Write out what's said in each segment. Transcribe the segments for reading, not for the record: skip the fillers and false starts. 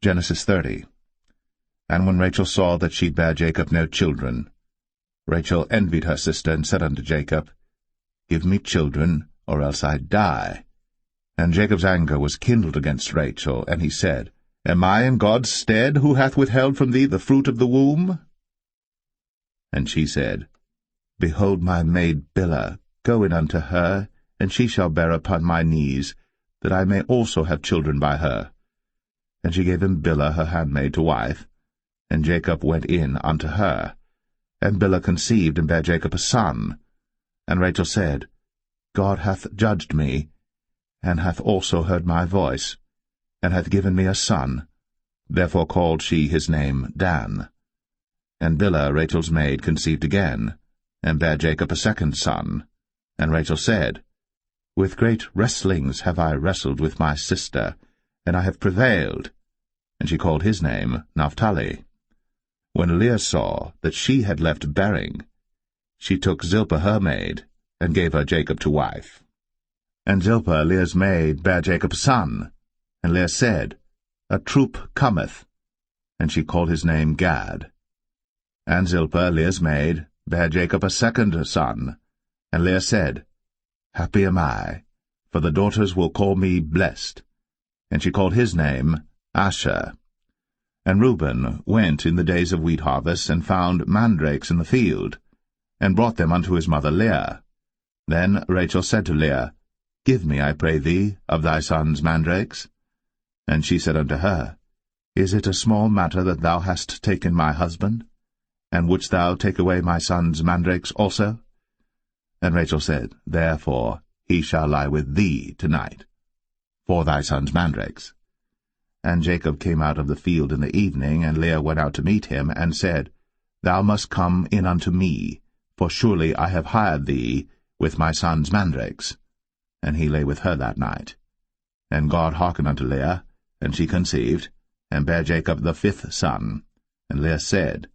Genesis 30. And when Rachel saw that she bare Jacob no children, Rachel envied her sister, and said unto Jacob, Give me children, or else I die. And Jacob's anger was kindled against Rachel, and he said, Am I in God's stead, who hath withheld from thee the fruit of the womb? And she said, Behold my maid Bilhah, go in unto her, and she shall bear upon my knees, that I may also have children by her. And she gave him Bilhah her handmaid to wife, and Jacob went in unto her. And Bilhah conceived, and bare Jacob a son. And Rachel said, God hath judged me, and hath also heard my voice, and hath given me a son. Therefore called she his name Dan. And Bilhah, Rachel's maid, conceived again, and bare Jacob a second son. And Rachel said, With great wrestlings have I wrestled with my sister, and I have prevailed. And she called his name Naphtali. When Leah saw that she had left bearing, she took Zilpah her maid, and gave her Jacob to wife. And Zilpah, Leah's maid, bare Jacob a son. And Leah said, A troop cometh. And she called his name Gad. And Zilpah, Leah's maid, bare Jacob a second son. And Leah said, Happy am I, for the daughters will call me blessed. And she called his name Asher. And Reuben went in the days of wheat harvest, and found mandrakes in the field, and brought them unto his mother Leah. Then Rachel said to Leah, Give me, I pray thee, of thy son's mandrakes. And she said unto her, Is it a small matter that thou hast taken my husband? And wouldst thou take away my son's mandrakes also? And Rachel said, Therefore he shall lie with thee tonight, for thy son's mandrakes. And Jacob came out of the field in the evening, and Leah went out to meet him, and said, Thou must come in unto me, for surely I have hired thee with my son's mandrakes. And he lay with her that night. And God hearkened unto Leah, and she conceived, and bare Jacob the fifth son. And Leah said,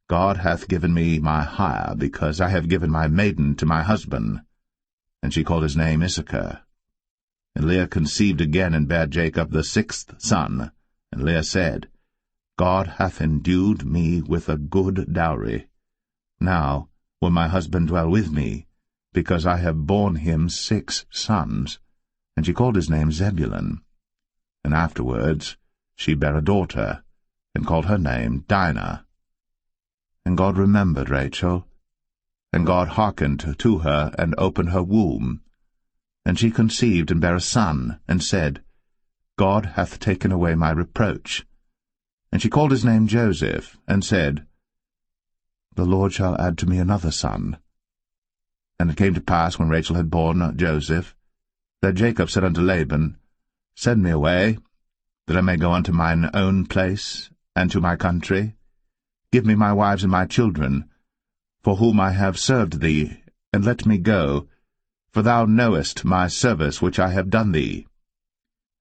God hath given me my hire, because I have given my maiden to my husband. And she called his name Issachar. And Leah conceived again, and bare Jacob the sixth son. And Leah said, God hath endued me with a good dowry. Now will my husband dwell with me, because I have borne him 6 sons. And she called his name Zebulun. And afterwards she bare a daughter, and called her name Dinah. And God remembered Rachel, and God hearkened to her, and opened her womb. And she conceived, and bare a son, and said, God hath taken away my reproach. And she called his name Joseph, and said, The Lord shall add to me another son. And it came to pass, when Rachel had borne Joseph, that Jacob said unto Laban, Send me away, that I may go unto mine own place, and to my country. Give me my wives and my children, for whom I have served thee, and let me go, for thou knowest my service which I have done thee.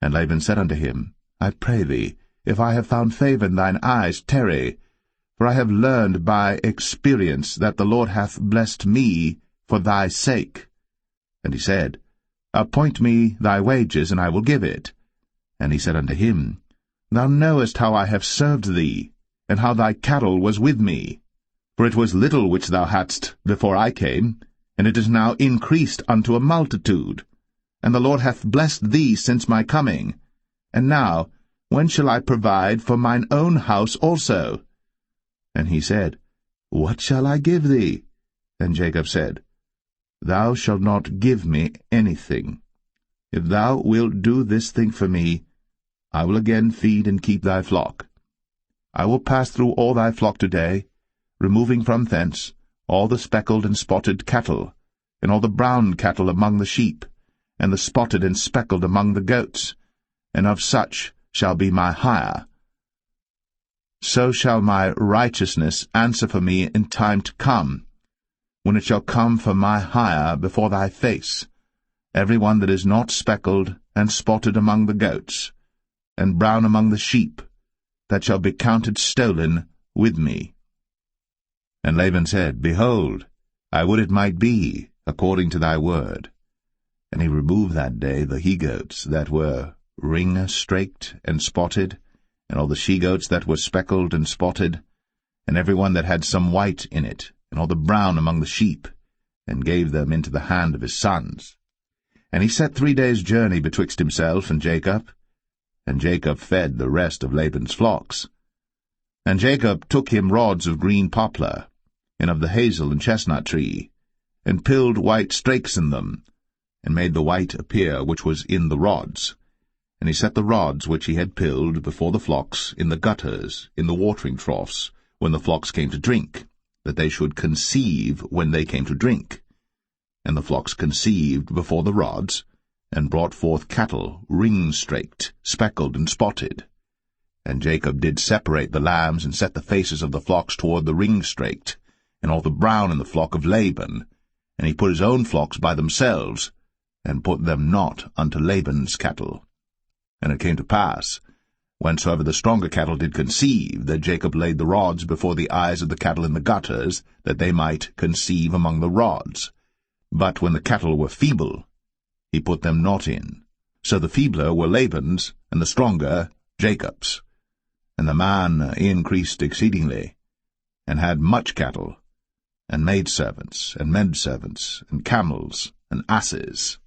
And Laban said unto him, I pray thee, if I have found favour in thine eyes, tarry, for I have learned by experience that the Lord hath blessed me for thy sake. And he said, Appoint me thy wages, and I will give it. And he said unto him, Thou knowest how I have served thee, and how thy cattle was with me. For it was little which thou hadst before I came, and it is now increased unto a multitude. And the Lord hath blessed thee since my coming. And now, when shall I provide for mine own house also? And he said, What shall I give thee? And Jacob said, Thou shalt not give me anything. If thou wilt do this thing for me, I will again feed and keep thy flock. I will pass through all thy flock today, removing from thence all the speckled and spotted cattle, and all the brown cattle among the sheep, and the spotted and speckled among the goats, and of such shall be my hire. So shall my righteousness answer for me in time to come, when it shall come for my hire before thy face, every one that is not speckled and spotted among the goats, and brown among the sheep, that shall be counted stolen with me. And Laban said, Behold, I would it might be according to thy word. And he removed that day the he-goats that were ring-straked and spotted, and all the she-goats that were speckled and spotted, and every one that had some white in it, and all the brown among the sheep, and gave them into the hand of his sons. And he set 3 days' journey betwixt himself and Jacob fed the rest of Laban's flocks. And Jacob took him rods of green poplar, and of the hazel and chestnut tree, and pilled white strakes in them, and made the white appear which was in the rods. And he set the rods which he had pilled before the flocks in the gutters, in the watering troughs, when the flocks came to drink, that they should conceive when they came to drink. And the flocks conceived before the rods, and brought forth cattle, ring-straked, speckled, and spotted. And Jacob did separate the lambs, and set the faces of the flocks toward the ring-straked, and all the brown in the flock of Laban, and he put his own flocks by themselves, and put them not unto Laban's cattle. And it came to pass, whensoever the stronger cattle did conceive, that Jacob laid the rods before the eyes of the cattle in the gutters, that they might conceive among the rods. But when the cattle were feeble, he put them not in. So the feebler were Laban's, and the stronger Jacob's. And the man increased exceedingly, and had much cattle, and maidservants, and menservants, and camels, and asses.